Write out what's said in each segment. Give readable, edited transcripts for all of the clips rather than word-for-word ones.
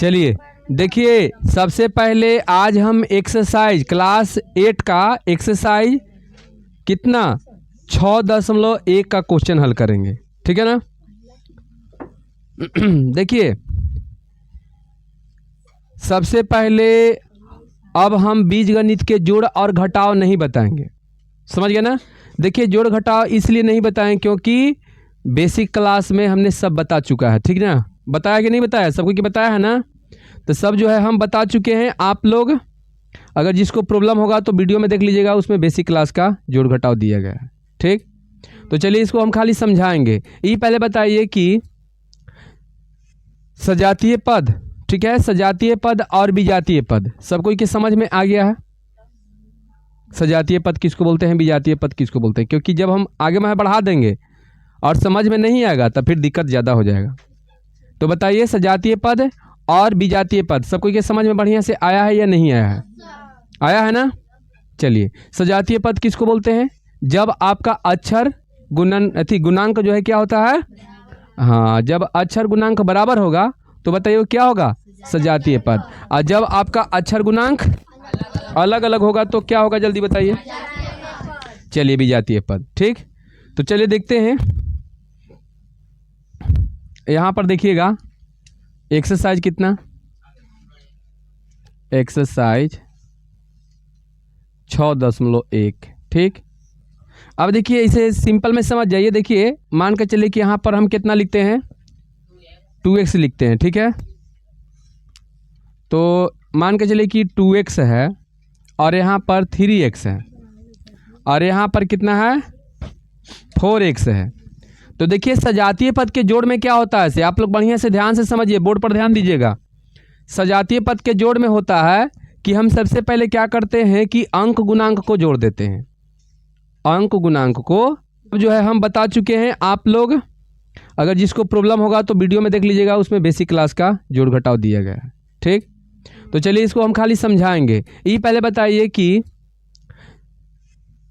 चलिए देखिए, सबसे पहले आज हम एक्सरसाइज क्लास 8 का एक्सरसाइज कितना 6.1 का क्वेश्चन हल करेंगे, ठीक है ना। देखिए सबसे पहले अब हम बीजगणित के जोड़ और घटाव नहीं बताएंगे, समझ गए ना। देखिए जोड़ घटाव इसलिए नहीं बताएं क्योंकि बेसिक क्लास में हमने सब बता चुका है, ठीक ना। बताया कि नहीं बताया, सबको कि बताया है ना। तो सब जो है हम बता चुके हैं। आप लोग अगर जिसको प्रॉब्लम होगा तो वीडियो में देख लीजिएगा, उसमें बेसिक क्लास का जोड़ घटाव दिया गया है, ठीक। तो चलिए इसको हम खाली समझाएंगे। ये पहले बताइए कि सजातीय पद, ठीक है, सजातीय पद और विजातीय पद सबको के समझ में आ गया है। सजातीय पद किसको बोलते हैं, विजातीय पद किसको बोलते हैं, क्योंकि जब हम आगे में बढ़ा देंगे और समझ में नहीं आएगा तब फिर दिक्कत ज़्यादा हो जाएगा। तो बताइए सजातीय पद और विजातीय पद सबको के समझ में बढ़िया से आया है या नहीं आया है, आया है ना। चलिए सजातीय पद किसको बोलते हैं, जब आपका अक्षर गुणांक जो है क्या होता है, हाँ, जब अक्षर गुणांक बराबर होगा तो बताइए क्या होगा, सजातीय पद। और जब आपका अक्षर गुणांक अलग अलग होगा तो क्या होगा, जल्दी बताइए। चलिए विजातीय पद, ठीक। तो चलिए देखते हैं, यहाँ पर देखिएगा एक्सरसाइज कितना, एक्सरसाइज 6.1, ठीक। अब देखिए इसे सिंपल में समझ जाइए। देखिए मान के चलिए कि यहाँ पर हम कितना लिखते हैं, 2x लिखते हैं, ठीक है। तो मान के चलिए कि 2x है और यहाँ पर 3x है और यहाँ पर कितना है, 4x है। तो देखिए सजातीय पद के जोड़ में क्या होता है, आप लोग बढ़िया से ध्यान से समझिए, बोर्ड पर ध्यान दीजिएगा। सजातीय पद के जोड़ में होता है कि हम सबसे पहले क्या करते हैं कि अंक गुणांक को जोड़ देते हैं। अंक गुणांक को जो है हम बता चुके हैं। आप लोग अगर जिसको प्रॉब्लम होगा तो वीडियो में देख लीजिएगा, उसमें बेसिक क्लास का जोड़ घटाव दिया गया है, ठीक। तो चलिए इसको हम खाली समझाएंगे। ये पहले बताइए कि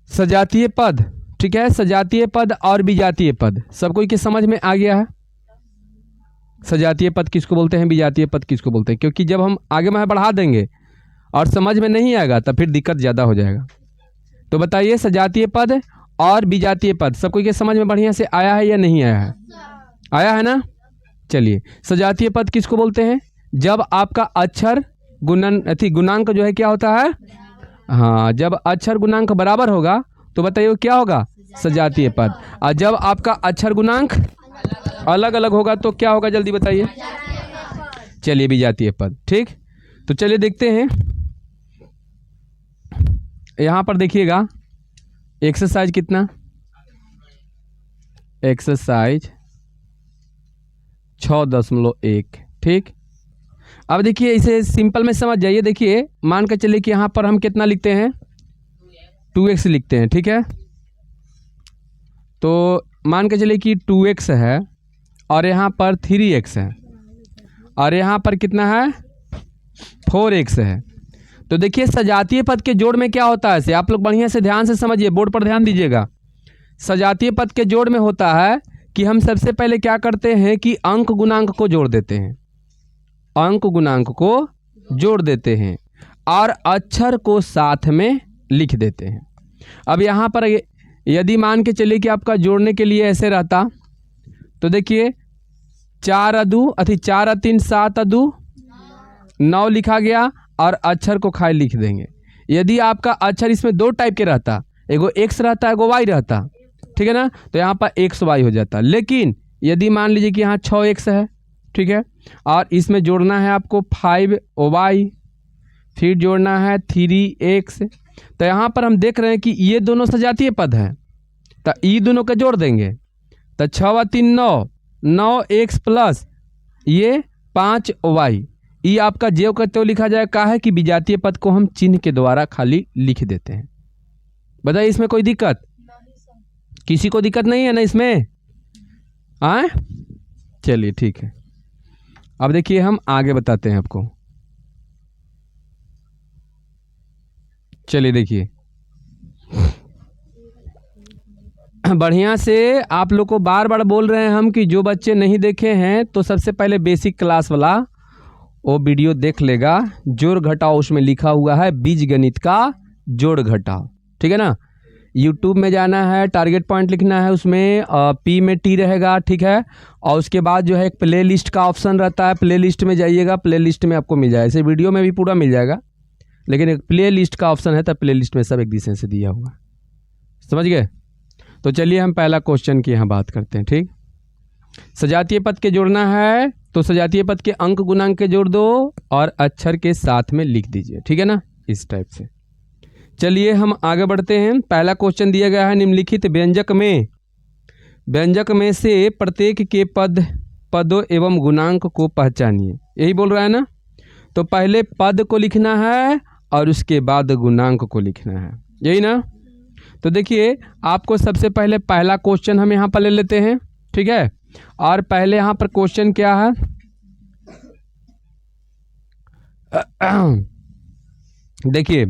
सजातीय पद, ठीक है, सजातीय पद और विजातीय पद सबको के समझ में आ गया है। सजातीय पद किसको बोलते हैं, विजातीय पद किसको बोलते हैं, क्योंकि जब हम आगे में बढ़ा देंगे और समझ में नहीं आएगा तब फिर दिक्कत ज़्यादा हो जाएगा। तो बताइए सजातीय पद और विजातीय पद सबको के समझ में बढ़िया से आया है या नहीं आया है, आया है ना। चलिए सजातीय पद किसको बोलते हैं, जब आपका अक्षर गुणांक जो है क्या होता है, हाँ, जब अक्षर गुणांक बराबर होगा तो बताइए क्या होगा, सजातीय पद। और जब आपका अक्षर गुणांक अलग अलग होगा तो क्या होगा, जल्दी बताइए। चलिए विजातीय पद, ठीक। तो चलिए देखते हैं, यहाँ पर देखिएगा एक्सरसाइज कितना, एक्सरसाइज 6.1, ठीक। अब देखिए इसे सिंपल में समझ जाइए। देखिए मान के चलिए कि यहाँ पर हम कितना लिखते हैं, 2x लिखते हैं, ठीक है। तो मान के चलिए कि 2x है और यहाँ पर 3x है और यहाँ पर कितना है, 4x है। तो देखिए सजातीय पद के जोड़ में क्या होता है, आप लोग बढ़िया से ध्यान से समझिए, बोर्ड पर ध्यान दीजिएगा। सजातीय पद के जोड़ में होता है कि हम सबसे पहले क्या करते हैं कि अंक गुणांक को जोड़ देते हैं, अंक गुणांक को जोड़ देते हैं और अक्षर को साथ में लिख देते हैं। अब यहाँ पर यदि मान के चलिए कि आपका जोड़ने के लिए ऐसे रहता तो देखिए 4 और 3 7 9 लिखा गया और अक्षर को खाली लिख देंगे। यदि आपका अक्षर इसमें 2 टाइप के रहता, एगो x रहता है, एगो y रहता, ठीक है ना, तो यहाँ पर xy हो जाता। लेकिन यदि मान लीजिए कि यहाँ 6x है, ठीक है, और इसमें जोड़ना है आपको 5y, फिर जोड़ना है 3x, तो यहाँ पर हम देख रहे हैं कि ये दोनों सजातीय पद हैं, तो ये दोनों का जोड़ देंगे तो 6 और 3 9, 9x प्लस ये 5y, ये आपका जेव का तो लिखा जाए का है कि विजातीय पद को हम चिन्ह के द्वारा खाली लिख देते हैं। बताइए इसमें कोई दिक्कत, किसी को दिक्कत नहीं है ना इसमें, आए। चलिए ठीक है, अब देखिए हम आगे बताते हैं आपको। चलिए देखिए बढ़िया से आप लोग को बार बार बोल रहे हैं हम कि जो बच्चे नहीं देखे हैं तो सबसे पहले बेसिक क्लास वाला वो वीडियो देख लेगा। जोड़ घटाओ उसमें लिखा हुआ है, बीजगणित का जोड़ घटाओ, ठीक है ना। यूट्यूब में जाना है, टारगेट पॉइंट लिखना है, उसमें पी में टी रहेगा, ठीक है। और उसके बाद जो है एक प्ले लिस्ट का ऑप्शन रहता है, प्ले लिस्ट में जाइएगा, प्ले लिस्ट में आपको मिल जाएगा। ऐसे वीडियो में भी पूरा मिल जाएगा, लेकिन एक प्ले लिस्ट का ऑप्शन है, तो प्ले लिस्ट में सब एक दूसरे से दिया हुआ, समझ गए। तो चलिए हम पहला क्वेश्चन की यहाँ बात करते हैं, ठीक। सजातीय पद के जोड़ना है, तो सजातीय पद के अंक गुणांक के जोड़ दो और अक्षर के साथ में लिख दीजिए, ठीक है ना, इस टाइप से। चलिए हम आगे बढ़ते हैं। पहला क्वेश्चन दिया गया है, निम्नलिखित व्यंजक में से प्रत्येक के पदों एवं गुणांक को पहचानिए। यही बोल रहा है ना। तो पहले पद को लिखना है और उसके बाद गुणांक को लिखना है, यही ना। तो देखिए आपको सबसे पहले पहला क्वेश्चन हम यहाँ पर ले लेते हैं, ठीक है। और पहले यहाँ पर क्वेश्चन क्या है, देखिए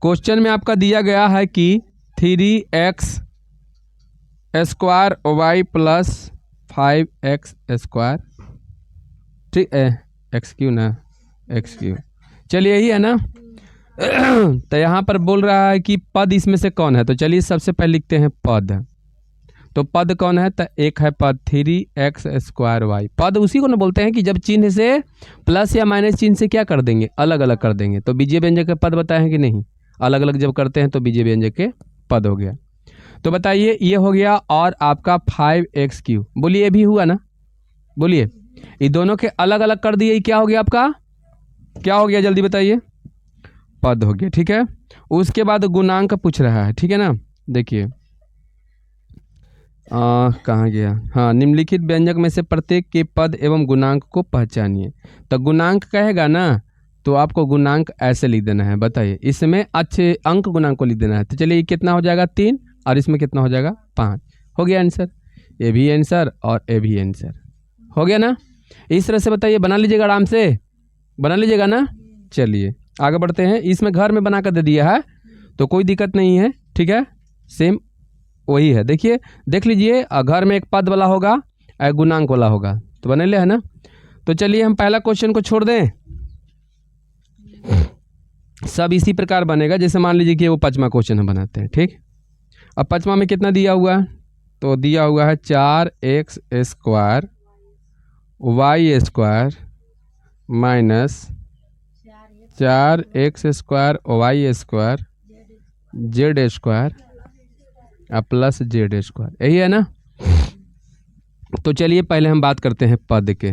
क्वेश्चन में आपका दिया गया है कि 3x square Y plus 5x square, ठीक है, एक्स क्यू ना, एक्स क्यू, चलिए यही है ना। तो यहाँ पर बोल रहा है कि पद इसमें से कौन है। तो चलिए सबसे पहले लिखते हैं पद। तो पद कौन है, तो एक है पद 3x स्क्वायर वाई। पद उसी को ना बोलते हैं कि जब चिन्ह से प्लस या माइनस चिन्ह से क्या कर देंगे, अलग अलग कर देंगे। तो बीजीय व्यंजक के पद बताए हैं कि नहीं, अलग अलग जब करते हैं तो बीजीय व्यंजक के पद हो गया। तो बताइए ये हो गया, और आपका 5x3, बोलिए ये भी हुआ ना, बोलिए ये दोनों के अलग अलग कर दिए, क्या हो गया आपका, क्या हो गया जल्दी बताइए, पद हो गया, ठीक है। उसके बाद गुणांक पूछ रहा है, ठीक है ना। देखिए कहाँ गया, हाँ, निम्नलिखित व्यंजक में से प्रत्येक के पद एवं गुणांक को पहचानिए। तो गुणांक कहेगा ना, तो आपको गुणांक ऐसे लिख देना है, बताइए इसमें अच्छे अंक गुणांक को लिख देना है। तो चलिए ये कितना हो जाएगा 3, और इसमें कितना हो जाएगा 5, हो गया आंसर। ये भी आंसर और ये भी आंसर हो गया ना। इस तरह से बताइए, बना लीजिएगा, आराम से बना लीजिएगा ना। चलिए आगे बढ़ते हैं। इसमें घर में बना कर दे दिया है तो कोई दिक्कत नहीं है, ठीक है, सेम वही है। देखिए देख लीजिए, घर में एक पद वाला होगा, गुणांक वाला होगा, तो बने ले है ना। तो चलिए हम पहला क्वेश्चन को छोड़ दें, सब इसी प्रकार बनेगा। जैसे मान लीजिए कि वो 5वां क्वेश्चन हम बनाते हैं, ठीक। अब 5वां में कितना दिया हुआ है, तो दिया हुआ है 4x square Y square minus 4x square Y square Z square plus Z square, यही है ना। तो चलिए पहले हम बात करते हैं पद के।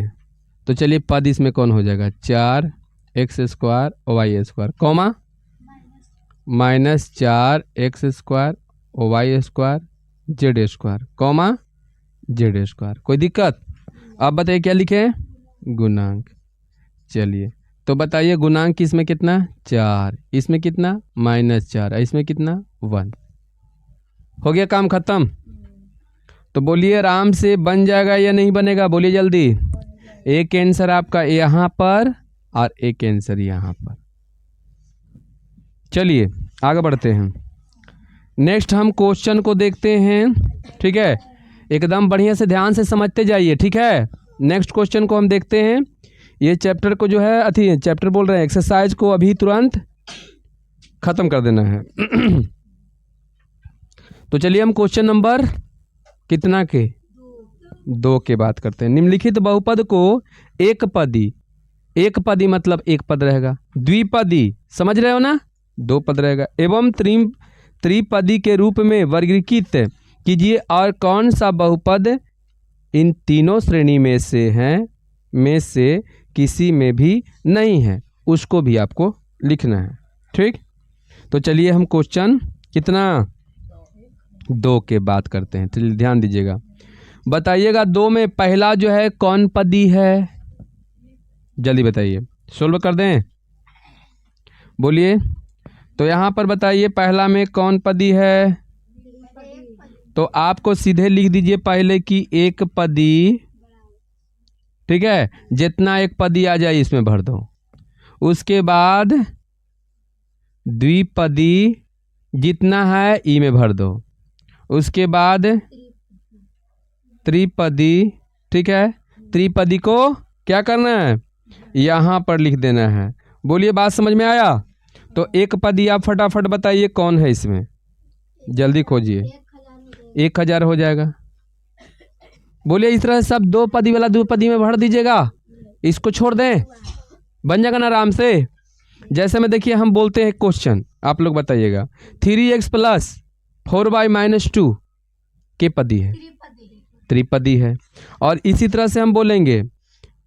तो चलिए पद इसमें कौन हो जाएगा, 4x square Y square comma minus 4x square Y square Z square comma Z square. कोई दिक्कत। अब बताइए क्या लिखे, गुणांक। चलिए तो बताइए गुणांक इसमें कितना, 4, इसमें कितना -4, इसमें कितना 1। हो गया काम खत्म। तो बोलिए आराम से बन जाएगा या नहीं बनेगा, बोलिए जल्दी। एक आंसर आपका यहाँ पर और एक आंसर यहाँ पर। चलिए आगे बढ़ते हैं। नेक्स्ट हम क्वेश्चन को देखते हैं, ठीक है, एकदम बढ़िया से ध्यान से समझते जाइए, ठीक है। नेक्स्ट क्वेश्चन को हम देखते हैं। ये चैप्टर को जो है चैप्टर बोल रहे हैं, एक्सरसाइज को अभी तुरंत खत्म कर देना है। तो चलिए हम क्वेश्चन नंबर कितना के 2 के बात करते हैं। निम्नलिखित बहुपद को एक पदी मतलब एक पद रहेगा, द्विपदी समझ रहे हो ना, 2 पद रहेगा, एवं त्रिपदी के रूप में वर्गीकृत कीजिए। और कौन सा बहुपद इन तीनों श्रेणी में से किसी में भी नहीं है, उसको भी आपको लिखना है, ठीक। तो चलिए हम क्वेश्चन कितना 2 के बात करते हैं। चलिए ध्यान दीजिएगा, बताइएगा 2 में पहला जो है कौन पदी है, जल्दी बताइए, सोल्व कर दें, बोलिए। तो यहाँ पर बताइए पहला में कौन पदी है, तो आपको सीधे लिख दीजिए पहले कि एक पदी, ठीक है, जितना एक पदी आ जाए इसमें भर दो। उसके बाद द्विपदी जितना है ई में भर दो। उसके बाद त्रिपदी, ठीक है, त्रिपदी को क्या करना है, यहाँ पर लिख देना है। बोलिए बात समझ में आया? तो एक पदी आप फटाफट बताइए कौन है इसमें, जल्दी खोजिए। 1000 हो जाएगा। बोलिए इस तरह से सब दो पदी वाला दो पदी में भर दीजिएगा, इसको छोड़ दें, बन जाएगा ना आराम से। जैसे में देखिए हम बोलते हैं क्वेश्चन, आप लोग बताइएगा 3x प्लस 4y माइनस 2 के पदी है, त्रिपदी है। और इसी तरह से हम बोलेंगे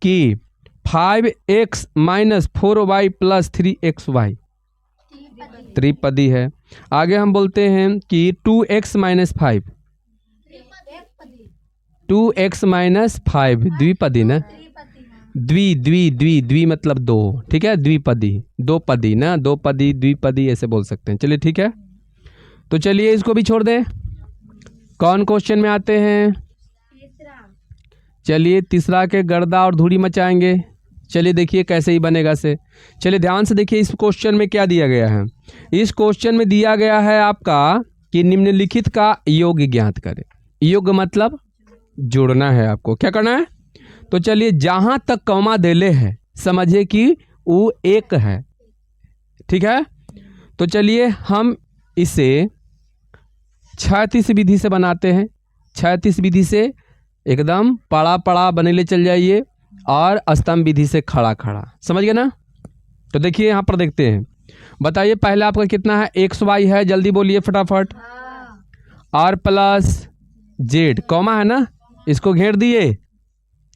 कि 5x minus 4y plus 3xy त्रिपदी है। आगे हम बोलते हैं कि 2x माइनस 5, 2x माइनस 5 द्विपदी ना, द्वि मतलब दो, ठीक है, द्विपदी, दो पदी ना, दो पदी द्विपदी ऐसे बोल सकते हैं। चलिए ठीक है, तो चलिए इसको भी छोड़ दें। कौन क्वेश्चन में आते हैं? चलिए तीसरा के गर्दा और धूड़ी मचाएंगे। चलिए देखिए कैसे ही बनेगा से। चलिए ध्यान से देखिए इस क्वेश्चन में क्या दिया गया है। इस क्वेश्चन में दिया गया है आपका कि निम्नलिखित का योग ज्ञात करें। योग मतलब जोड़ना है आपको, क्या करना है? तो चलिए जहां तक कौमा देले है समझिए कि वो एक है, ठीक है। तो चलिए हम इसे 36 विधि से बनाते हैं। 36 विधि से एकदम पड़ा पड़ा बनेले चल जाइए और स्तंभ विधि से खड़ा खड़ा, समझ गए ना। तो देखिए यहाँ पर देखते हैं, बताइए पहले आपका कितना है? XY है, जल्दी बोलिए फटाफट। R प्लस जेड, कॉमा है ना, इसको घेर दिए।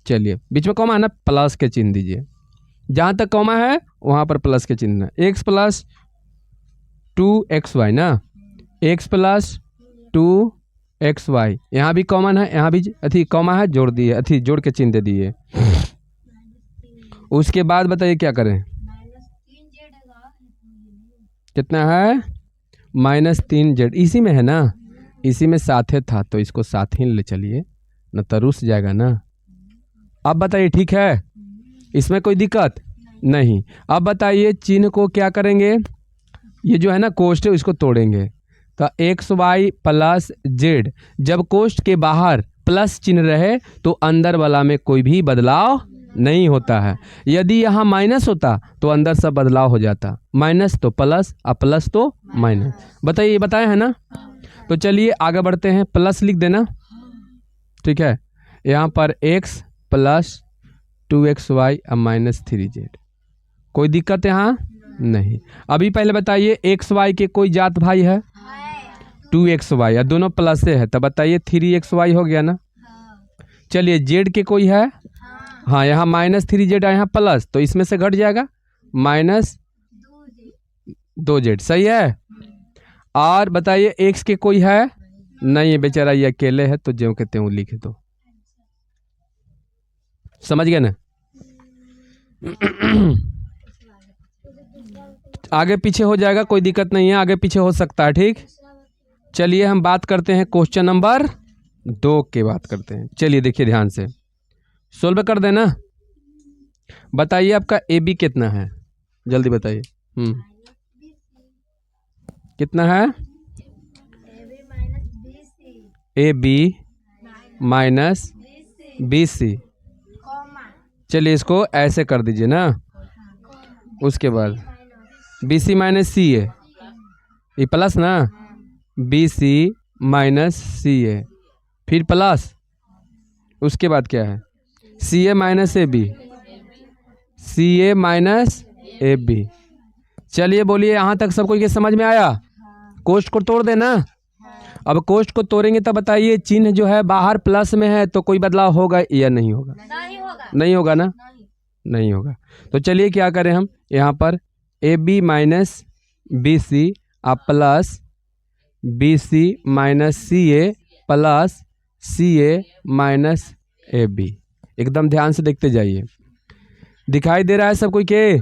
चलिए बीच में कॉमा है ना, प्लस के चिन्ह दीजिए, जहाँ तक कॉमा है वहाँ पर प्लस के चिन्ह है। x प्लस 2xy ना, x प्लस 2xy, यहाँ भी कॉमन है, यहाँ भी अथी कॉमा है, जोड़ दिए, अथी जोड़ के चिन्ह दे दिए। उसके बाद बताइए क्या करें? कितना है? -3z, इसी में है ना, इसी में साथे था तो इसको साथ ही ले चलिए, न तो रुस जाएगा ना। अब बताइए ठीक है, इसमें कोई दिक्कत नहीं। अब बताइए चिन्ह को क्या करेंगे? ये जो है ना कोष्ठ है इसको तोड़ेंगे। तो XY प्लस जेड, जब कोष्ठ के बाहर प्लस चिन्ह रहे तो अंदर वाला में कोई भी बदलाव नहीं होता है। यदि यहाँ माइनस होता तो अंदर सब बदलाव हो जाता, माइनस तो प्लस और प्लस तो माइनस। बताइए, ये बताए हैं ना। तो चलिए आगे बढ़ते हैं, प्लस लिख देना, ठीक है। यहाँ पर x प्लस 2xy और -3z, कोई दिक्कत यहाँ नहीं। अभी पहले बताइए xy के कोई जात भाई है? 2xy, या दोनों प्लस से है, तब बताइए 3xy हो गया ना। चलिए z के कोई है? हाँ, यहाँ -3z यहाँ प्लस, तो इसमें से घट जाएगा -2z, सही है। और बताइए x के कोई है? नहीं है, बेचारा ये अकेले है, तो ज्यों के त्यों लिख दो, समझ गए ना। आगे पीछे हो जाएगा, कोई दिक्कत नहीं है, आगे पीछे हो सकता है, ठीक। चलिए हम बात करते हैं क्वेश्चन नंबर 2 की बात करते हैं। चलिए देखिए ध्यान से, सोल्व कर देना। बताइए आपका AB कितना है, जल्दी बताइए। कितना है? AB minus BC। चलिए इसको ऐसे कर दीजिए ना, उसके बाद BC माइनस CA, ये प्लस ना, BC माइनस CA, फिर प्लस, उसके बाद क्या है? CA minus AB, CA minus AB। चलिए बोलिए यहाँ तक सबको ये समझ में आया? कोष्ठ को तोड़ देना। अब कोष्ठ को तोड़ेंगे तब बताइए चिन्ह जो है बाहर प्लस में है तो कोई बदलाव होगा या नहीं होगा? नहीं होगा ना, नहीं होगा। तो चलिए क्या करें हम, यहाँ पर AB माइनस BC आप plus BC minus CA plus CA minus AB, एकदम ध्यान से देखते जाइए, दिखाई दे रहा है सब कोई के?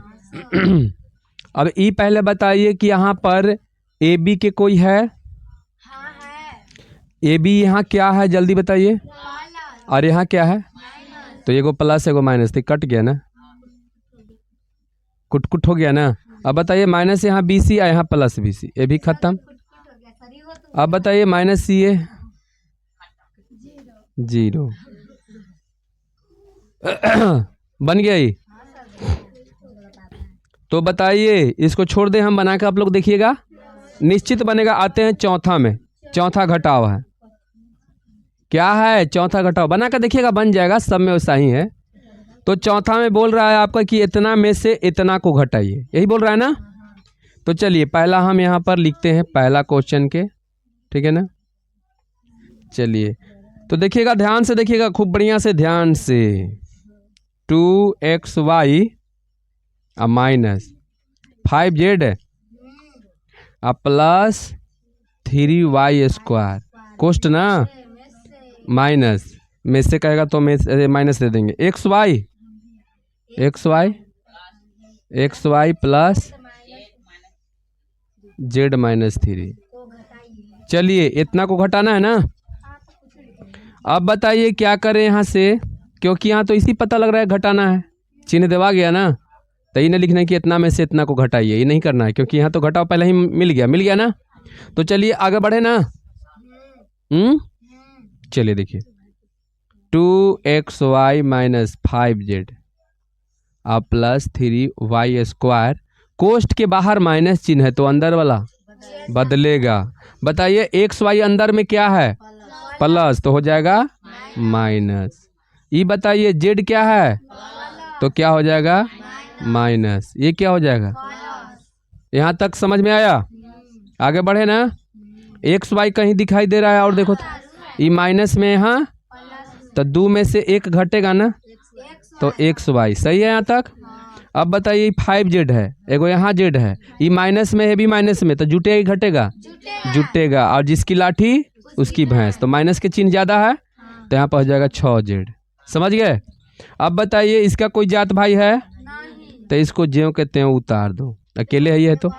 अब ई पहले बताइए कि यहाँ पर AB के कोई है? AB यहाँ क्या है, जल्दी बताइए। और यहाँ क्या है? तो एगो प्लस एगो माइनस थी, कट गया ना, कुट कुट हो गया ना। अब बताइए माइनस यहाँ BC और यहाँ प्लस BC, ये भी खत्म। अब बताइए माइनस CA 0 बन गया ही। तो बताइए, इसको छोड़ दे, हम बना के आप लोग देखिएगा, निश्चित बनेगा। आते हैं चौथा में, चौथा घटाव है, क्या है चौथा घटाव, बना कर देखिएगा, बन जाएगा, सब में वैसा ही है। तो चौथा में बोल रहा है आपका कि इतना में से इतना को घटाइए, यही बोल रहा है ना। तो चलिए पहला हम यहाँ पर लिखते हैं पहला क्वेश्चन के, ठीक है ना। चलिए तो देखिएगा, ध्यान से देखिएगा, खूब बढ़िया से ध्यान से। 2xy minus 5z plus 3y square, कोष्ट ना, माइनस में से कहेगा तो माइनस दे देंगे, xy प्लस z माइनस 3। चलिए इतना को घटाना है ना। अब बताइए क्या करें यहाँ से, क्योंकि यहाँ तो इसी पता लग रहा है घटाना है, चिन्ह देवा गया ना, तो ये नहीं लिखना है कि इतना में से इतना को घटाइए, ये नहीं करना है, क्योंकि यहाँ तो घटाव पहले ही मिल गया ना। तो चलिए आगे बढ़े ना। चलिए देखिए, 2xy minus 5z plus 3y square, कोष्ट के बाहर माइनस चिन्ह है तो अंदर वाला बदलेगा। बताइए xy अंदर में क्या है, प्लस, तो हो जाएगा माइनस। ये बताइए z क्या है, तो क्या हो जाएगा माइनस, ये क्या हो जाएगा। यहाँ तक समझ में आया, आगे बढ़े ना। xy कहीं दिखाई दे रहा है, और देखो तो ये माइनस में यहाँ, तो 2 में से 1 घटेगा ना, तो xy सही है यहाँ तक। अब बताइए 5z है, एगो यहाँ z है, ये माइनस में है, भी माइनस में, तो जुटेगा घटेगा, जुटेगा, और जिसकी लाठी उसकी भैंस, तो माइनस के चिन्ह ज़्यादा है, तो यहाँ पर हो जाएगा 6z। समझ गए। अब बताइए इसका कोई जात भाई है, तो इसको ज्यों के त्यों उतार दो, अकेले है ये तो,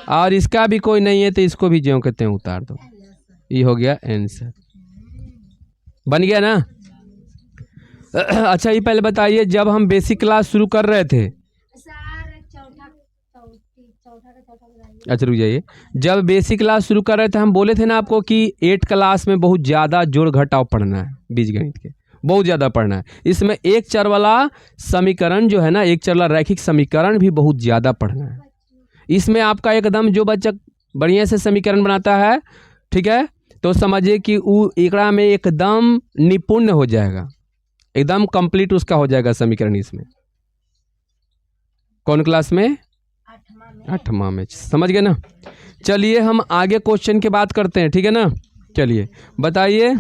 और इसका भी कोई नहीं है तो इसको भी ज्यों के त्यों उतार दो, ये हो गया आंसर, बन गया ना। अच्छा ये पहले बताइए, जब हम बेसिक क्लास शुरू कर रहे थे, अच्छा रुक जाइए, जब बेसिक क्लास शुरू कर रहे थे हम बोले थे ना आपको कि 8 क्लास में बहुत ज़्यादा जोड़ घटाव पढ़ना है, बीजगणित के बहुत ज़्यादा पढ़ना है। इसमें एक चर वाला समीकरण जो है ना, एक चर वाला रैखिक समीकरण भी बहुत ज़्यादा पढ़ना है। इसमें आपका एकदम जो बच्चा बढ़िया से समीकरण बनाता है, ठीक है, तो समझिए कि वो एकड़ा में एकदम निपुण हो जाएगा, एकदम कंप्लीट उसका हो जाएगा समीकरण। इसमें कौन क्लास में, 8वां में, समझ गए ना। चलिए हम आगे क्वेश्चन की बात करते हैं, ठीक है ना। चलिए बताइए,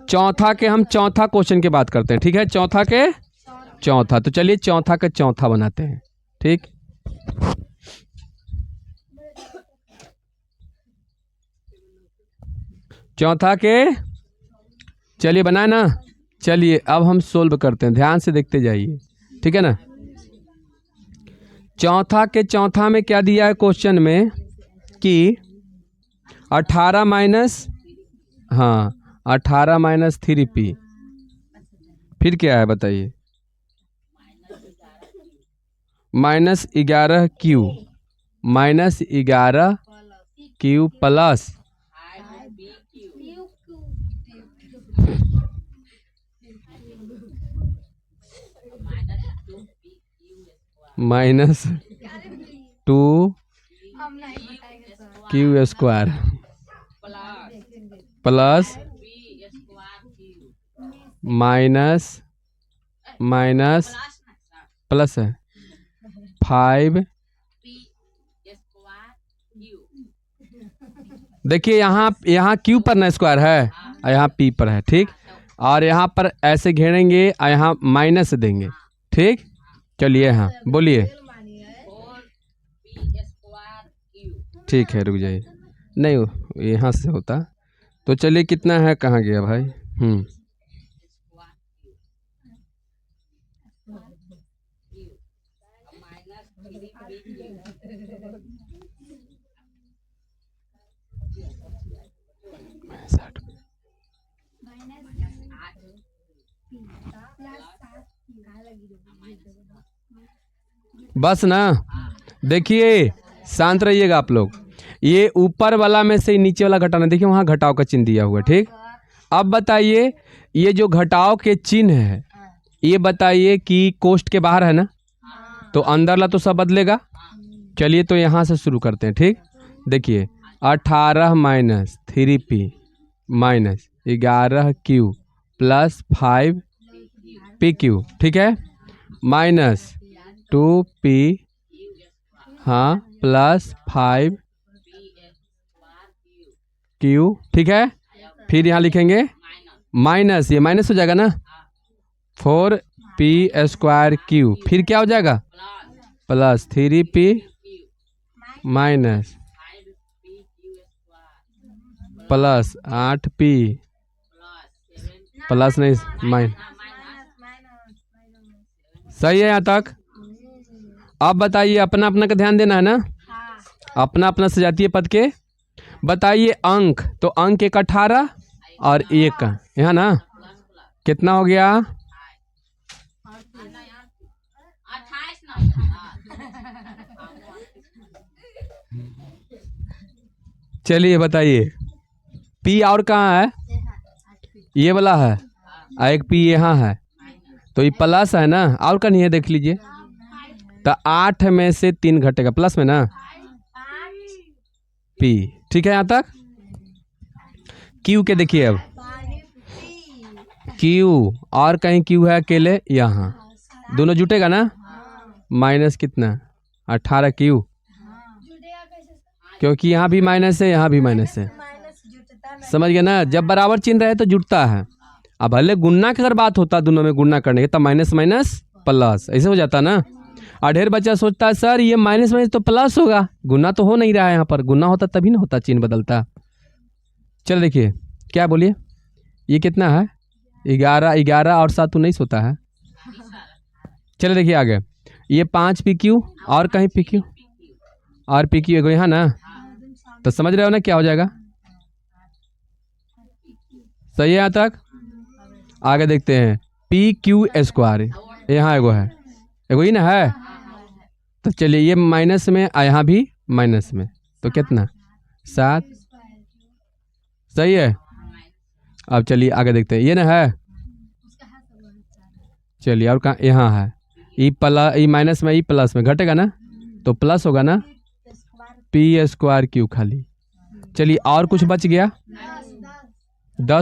चौथा के हम चौथा क्वेश्चन की बात करते हैं, ठीक है, चौथा के चौथा। तो चलिए चौथा के चौथा बनाते हैं, ठीक। चौथा के चलिए बनाए ना। चलिए अब हम सोल्व करते हैं, ध्यान से देखते जाइए, ठीक है ना। चौथा के चौथा में क्या दिया है क्वेश्चन में कि 18 माइनस, हाँ 18 माइनस 3p, फिर क्या है बताइए, minus 11q, minus 11q plus minus 2q square plus minus plus है 5। देखिए यहाँ q पर ना स्क्वायर है और यहाँ p पर है, ठीक, और यहाँ पर ऐसे घेरेंगे और यहाँ माइनस देंगे, ठीक। चलिए हाँ बोलिए, ठीक है रुक जाइए, नहीं यहाँ से होता तो। चलिए कितना है, कहाँ गया भाई, बस ना। देखिए शांत रहिएगा आप लोग, ये ऊपर वाला में से नीचे वाला घटाना, देखिए वहाँ घटाव का चिन्ह दिया हुआ है, ठीक। अब बताइए ये जो घटाव के चिन्ह है ये बताइए कि कोष्ठ के बाहर है ना, तो अंदर ला तो सब बदलेगा। चलिए तो यहाँ से शुरू करते हैं। ठीक, देखिए 18 minus 3p minus 11q plus 5pq, ठीक है, माइनस 2p, हाँ, प्लस 5q, ठीक है। फिर यहाँ लिखेंगे माइनस, ये माइनस हो जाएगा ना, 4p² फिर क्या हो जाएगा, plus 3p minus plus 8p plus नहीं माइनस। सही है यहाँ तक। अब बताइए, अपना अपना का ध्यान देना है ना, अपना अपना सजातीय पद के बताइए अंक। तो अंक 1 18 और 1 यहाँ ना, कितना हो गया, चलिए बताइए p और कहाँ है, ये वाला है, एक p यहाँ है, तो ये प्लस है ना, और का नहीं है, देख लीजिए। तो 8 में से 3 घटेगा, प्लस में ना p, ठीक है यहाँ तक। q के देखिए, अब q और कहीं q है अकेले, यहाँ दोनों जुटेगा ना, माइनस कितना 18q, क्योंकि यहाँ भी माइनस है यहाँ भी माइनस है, समझ गए ना। जब बराबर चिन्ह रहे तो जुटता है। अब भले गुणना की अगर बात होता दोनों में गुणना करने के, तब माइनस माइनस प्लस ऐसे हो जाता ना। और ढेर बच्चा सोचता है सर ये माइनस माइनस तो प्लस होगा, गुना तो हो नहीं रहा है, यहाँ पर गुना होता तभी ना होता, चिन्ह बदलता। चल देखिए क्या बोलिए, ये कितना है, 11, 11 और 7 19 होता है। चलो देखिए आगे, ये 5pq और कहीं pq और pq एगो यहाँ ना, तो समझ रहे हो ना क्या हो जाएगा। सही है यहाँ तक। आगे देखते हैं pq², यहाँ एगो है, एगो ही ना है, तो चलिए ये माइनस में, यहाँ भी माइनस में, तो कितना 7। सही है। अब चलिए आगे देखते हैं, ये ना है, चलिए और कहाँ, यहाँ है, ई प्लस, ई माइनस में ई प्लस में घटेगा ना, तो प्लस होगा ना p² q खाली। चलिए और कुछ बच गया, 10